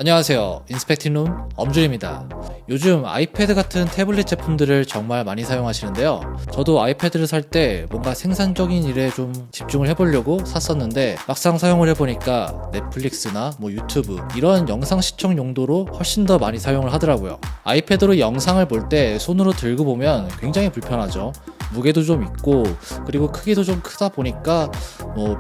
안녕하세요. 인스펙팅룸 엄준입니다. 요즘 아이패드 같은 태블릿 제품들을 정말 많이 사용하시는데요. 저도 아이패드를 살 때 뭔가 생산적인 일에 좀 집중을 해보려고 샀었는데 막상 사용을 해보니까 넷플릭스나 유튜브 이런 영상 시청 용도로 훨씬 더 많이 사용을 하더라고요. 아이패드로 영상을 볼 때 손으로 들고 보면 굉장히 불편하죠. 무게도 좀 있고 그리고 크기도 좀 크다 보니까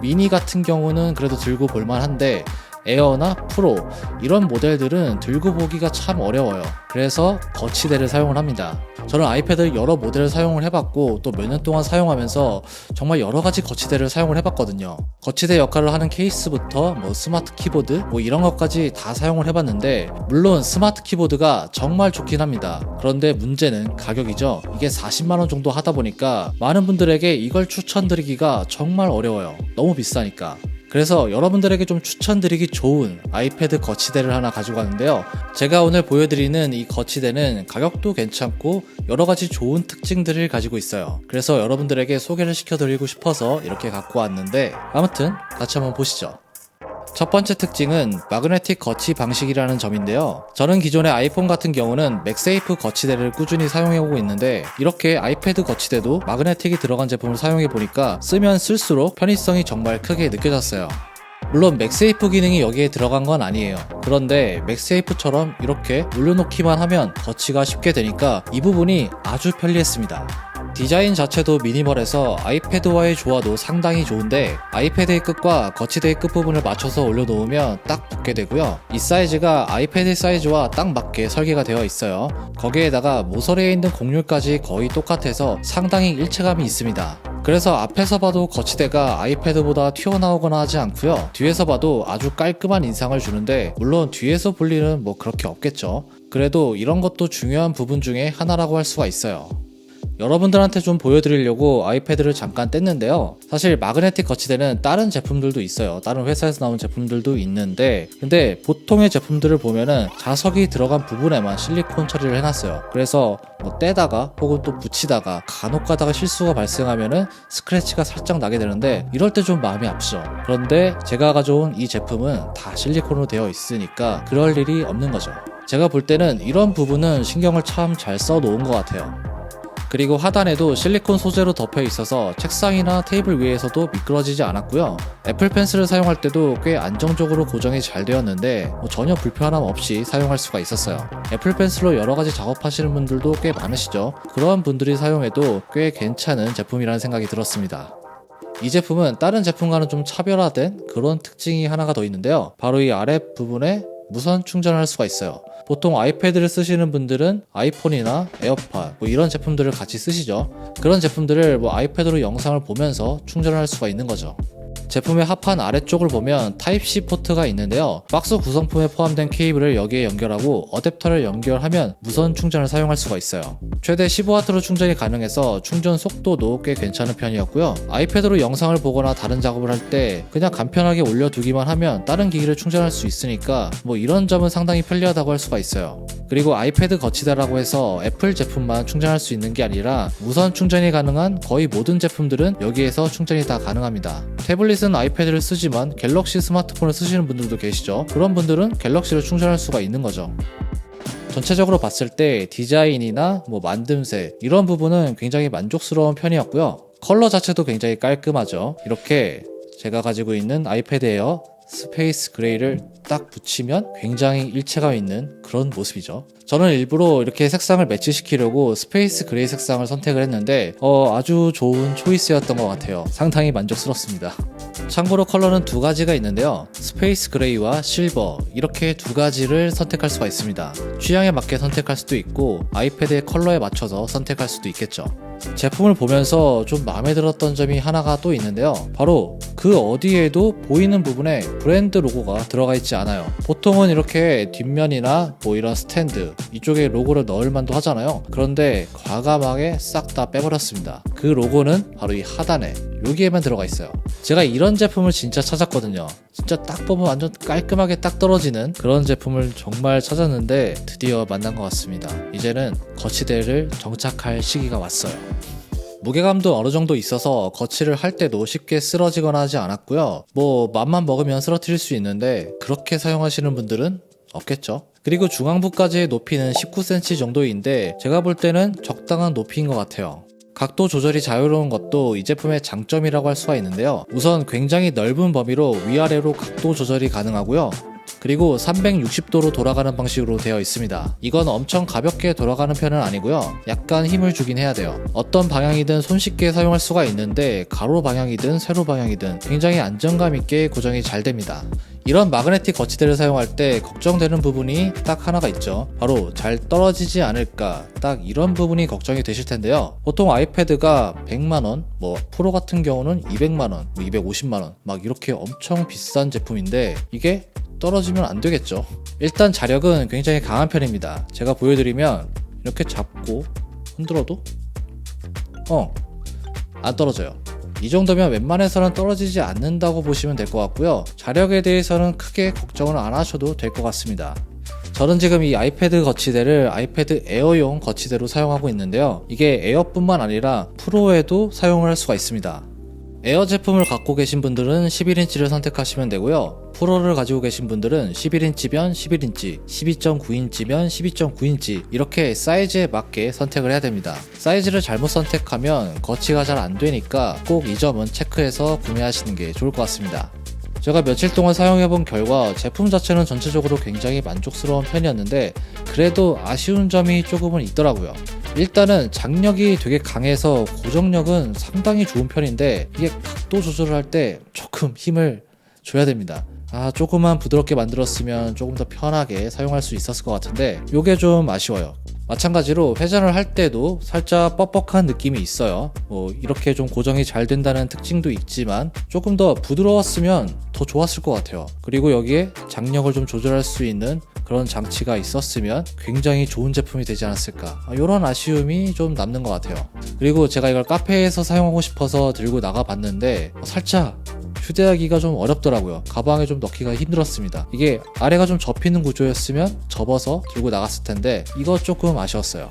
미니 같은 경우는 그래도 들고 볼만한데 에어나 프로 이런 모델들은 들고 보기가 참 어려워요. 그래서 거치대를 사용을 합니다. 저는 아이패드 여러 모델을 사용을 해봤고 또 몇 년 동안 사용하면서 정말 여러 가지 거치대를 사용을 해봤거든요. 거치대 역할을 하는 케이스부터 스마트 키보드 이런 것까지 다 사용을 해봤는데 물론 스마트 키보드가 정말 좋긴 합니다. 그런데 문제는 가격이죠. 이게 40만원 정도 하다 보니까 많은 분들에게 이걸 추천드리기가 정말 어려워요. 너무 비싸니까. 그래서 여러분들에게 좀 추천드리기 좋은 아이패드 거치대를 하나 가지고 왔는데요. 제가 오늘 보여드리는 이 거치대는 가격도 괜찮고 여러가지 좋은 특징들을 가지고 있어요. 그래서 여러분들에게 소개를 시켜드리고 싶어서 이렇게 갖고 왔는데 아무튼 같이 한번 보시죠. 첫 번째 특징은 마그네틱 거치 방식이라는 점인데요. 저는 기존의 아이폰 같은 경우는 맥세이프 거치대를 꾸준히 사용해오고 있는데 이렇게 아이패드 거치대도 마그네틱이 들어간 제품을 사용해보니까 쓰면 쓸수록 편의성이 정말 크게 느껴졌어요. 물론 맥세이프 기능이 여기에 들어간 건 아니에요. 그런데 맥세이프처럼 이렇게 올려놓기만 하면 거치가 쉽게 되니까 이 부분이 아주 편리했습니다. 디자인 자체도 미니멀해서 아이패드와의 조화도 상당히 좋은데 아이패드의 끝과 거치대의 끝부분을 맞춰서 올려놓으면 딱 붙게 되고요. 이 사이즈가 아이패드 사이즈와 딱 맞게 설계가 되어 있어요. 거기에다가 모서리에 있는 곡률까지 거의 똑같아서 상당히 일체감이 있습니다. 그래서 앞에서 봐도 거치대가 아이패드보다 튀어나오거나 하지 않고요. 뒤에서 봐도 아주 깔끔한 인상을 주는데 물론 뒤에서 볼 일은 그렇게 없겠죠. 그래도 이런 것도 중요한 부분 중에 하나라고 할 수가 있어요. 여러분들한테 좀 보여드리려고 아이패드를 잠깐 뗐는데요. 사실 마그네틱 거치대는 다른 제품들도 있어요. 다른 회사에서 나온 제품들도 있는데 근데 보통의 제품들을 보면은 자석이 들어간 부분에만 실리콘 처리를 해놨어요. 그래서 떼다가 혹은 또 붙이다가 간혹 가다가 실수가 발생하면은 스크래치가 살짝 나게 되는데 이럴 때 좀 마음이 아프죠. 그런데 제가 가져온 이 제품은 다 실리콘으로 되어 있으니까 그럴 일이 없는 거죠. 제가 볼 때는 이런 부분은 신경을 참 잘 써놓은 것 같아요. 그리고 하단에도 실리콘 소재로 덮여 있어서 책상이나 테이블 위에서도 미끄러지지 않았고요. 애플 펜슬을 사용할 때도 꽤 안정적으로 고정이 잘 되었는데 전혀 불편함 없이 사용할 수가 있었어요. 애플 펜슬로 여러가지 작업하시는 분들도 꽤 많으시죠. 그런 분들이 사용해도 꽤 괜찮은 제품이라는 생각이 들었습니다. 이 제품은 다른 제품과는 좀 차별화된 그런 특징이 하나가 더 있는데요. 바로 이 아랫 부분에 무선 충전을 할 수가 있어요. 보통 아이패드를 쓰시는 분들은 아이폰이나 에어팟 이런 제품들을 같이 쓰시죠. 그런 제품들을 아이패드로 영상을 보면서 충전을 할 수가 있는 거죠. 제품의 하판 아래쪽을 보면 타입C 포트가 있는데요. 박스 구성품에 포함된 케이블을 여기에 연결하고 어댑터를 연결하면 무선 충전을 사용할 수가 있어요. 최대 15W로 충전이 가능해서 충전 속도도 꽤 괜찮은 편이었고요. 아이패드로 영상을 보거나 다른 작업을 할 때 그냥 간편하게 올려두기만 하면 다른 기기를 충전할 수 있으니까 이런 점은 상당히 편리하다고 할 수가 있어요. 그리고 아이패드 거치대라고 해서 애플 제품만 충전할 수 있는 게 아니라 무선 충전이 가능한 거의 모든 제품들은 여기에서 충전이 다 가능합니다. 태블릿은 아이패드를 쓰지만 갤럭시 스마트폰을 쓰시는 분들도 계시죠. 그런 분들은 갤럭시를 충전할 수가 있는 거죠. 전체적으로 봤을 때 디자인이나 만듦새 이런 부분은 굉장히 만족스러운 편이었고요. 컬러 자체도 굉장히 깔끔하죠. 이렇게 제가 가지고 있는 아이패드 에어 스페이스 그레이를 딱 붙이면 굉장히 일체감 있는 그런 모습이죠. 저는 일부러 이렇게 색상을 매치시키려고 스페이스 그레이 색상을 선택을 했는데 아주 좋은 초이스였던 것 같아요. 상당히 만족스럽습니다. 참고로 컬러는 두 가지가 있는데요. 스페이스 그레이와 실버 이렇게 두 가지를 선택할 수가 있습니다. 취향에 맞게 선택할 수도 있고 아이패드의 컬러에 맞춰서 선택할 수도 있겠죠. 제품을 보면서 좀 마음에 들었던 점이 하나가 또 있는데요. 바로 그 어디에도 보이는 부분에 브랜드 로고가 들어가 있지 않아요. 보통은 이렇게 뒷면이나 이런 스탠드 이쪽에 로고를 넣을 만도 하잖아요. 그런데 과감하게 싹 다 빼버렸습니다. 그 로고는 바로 이 하단에 여기에만 들어가 있어요. 제가 이런 제품을 진짜 찾았거든요. 진짜 딱 보면 완전 깔끔하게 딱 떨어지는 그런 제품을 정말 찾았는데 드디어 만난 것 같습니다. 이제는 거치대를 정착할 시기가 왔어요. 무게감도 어느 정도 있어서 거치를 할 때도 쉽게 쓰러지거나 하지 않았고요. 맘만 먹으면 쓰러뜨릴 수 있는데 그렇게 사용하시는 분들은 없겠죠. 그리고 중앙부까지의 높이는 19cm 정도인데 제가 볼 때는 적당한 높이인 것 같아요. 각도 조절이 자유로운 것도 이 제품의 장점이라고 할 수가 있는데요. 우선 굉장히 넓은 범위로 위아래로 각도 조절이 가능하고요. 그리고 360도로 돌아가는 방식으로 되어 있습니다. 이건 엄청 가볍게 돌아가는 편은 아니고요. 약간 힘을 주긴 해야 돼요. 어떤 방향이든 손쉽게 사용할 수가 있는데 가로 방향이든 세로 방향이든 굉장히 안정감 있게 고정이 잘 됩니다. 이런 마그네틱 거치대를 사용할 때 걱정되는 부분이 딱 하나가 있죠. 바로 잘 떨어지지 않을까, 딱 이런 부분이 걱정이 되실 텐데요. 보통 아이패드가 100만원, 프로 같은 경우는 200만원, 250만원 막 이렇게 엄청 비싼 제품인데 이게 떨어지면 안 되겠죠. 일단 자력은 굉장히 강한 편입니다. 제가 보여드리면 이렇게 잡고 흔들어도 안 떨어져요. 이 정도면 웬만해서는 떨어지지 않는다고 보시면 될 것 같고요. 자력에 대해서는 크게 걱정을 안 하셔도 될 것 같습니다. 저는 지금 이 아이패드 거치대를 아이패드 에어용 거치대로 사용하고 있는데요. 이게 에어뿐만 아니라 프로에도 사용을 할 수가 있습니다. 에어 제품을 갖고 계신 분들은 11인치를 선택하시면 되고요. 프로를 가지고 계신 분들은 11인치면 11인치, 12.9인치면 12.9인치 이렇게 사이즈에 맞게 선택을 해야 됩니다. 사이즈를 잘못 선택하면 거치가 잘 안 되니까 꼭 이 점은 체크해서 구매하시는 게 좋을 것 같습니다. 제가 며칠 동안 사용해본 결과 제품 자체는 전체적으로 굉장히 만족스러운 편이었는데 그래도 아쉬운 점이 조금은 있더라고요. 일단은 장력이 되게 강해서 고정력은 상당히 좋은 편인데 이게 각도 조절을 할 때 조금 힘을 줘야 됩니다. 조금만 부드럽게 만들었으면 조금 더 편하게 사용할 수 있었을 것 같은데 이게 좀 아쉬워요. 마찬가지로 회전을 할 때도 살짝 뻑뻑한 느낌이 있어요. 이렇게 좀 고정이 잘 된다는 특징도 있지만 조금 더 부드러웠으면 더 좋았을 것 같아요. 그리고 여기에 장력을 좀 조절할 수 있는 그런 장치가 있었으면 굉장히 좋은 제품이 되지 않았을까, 이런 아쉬움이 좀 남는 것 같아요. 그리고 제가 이걸 카페에서 사용하고 싶어서 들고 나가봤는데 살짝 휴대하기가 좀 어렵더라고요. 가방에 좀 넣기가 힘들었습니다. 이게 아래가 좀 접히는 구조였으면 접어서 들고 나갔을 텐데 이거 조금 아쉬웠어요.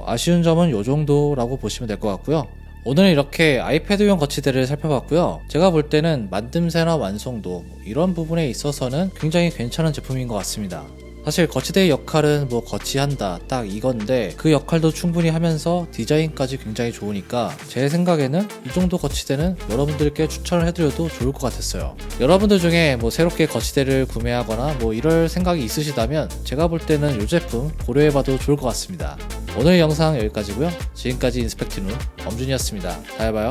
아쉬운 점은 요 정도라고 보시면 될 것 같고요. 오늘은 이렇게 아이패드용 거치대를 살펴봤고요. 제가 볼 때는 만듦새나 완성도 이런 부분에 있어서는 굉장히 괜찮은 제품인 것 같습니다. 사실 거치대의 역할은 거치한다 딱 이건데 그 역할도 충분히 하면서 디자인까지 굉장히 좋으니까 제 생각에는 이 정도 거치대는 여러분들께 추천을 해드려도 좋을 것 같았어요. 여러분들 중에 새롭게 거치대를 구매하거나 이럴 생각이 있으시다면 제가 볼 때는 이 제품 고려해봐도 좋을 것 같습니다. 오늘 영상 여기까지고요. 지금까지 인스펙티누 엄준이었습니다. 다음에 봐요.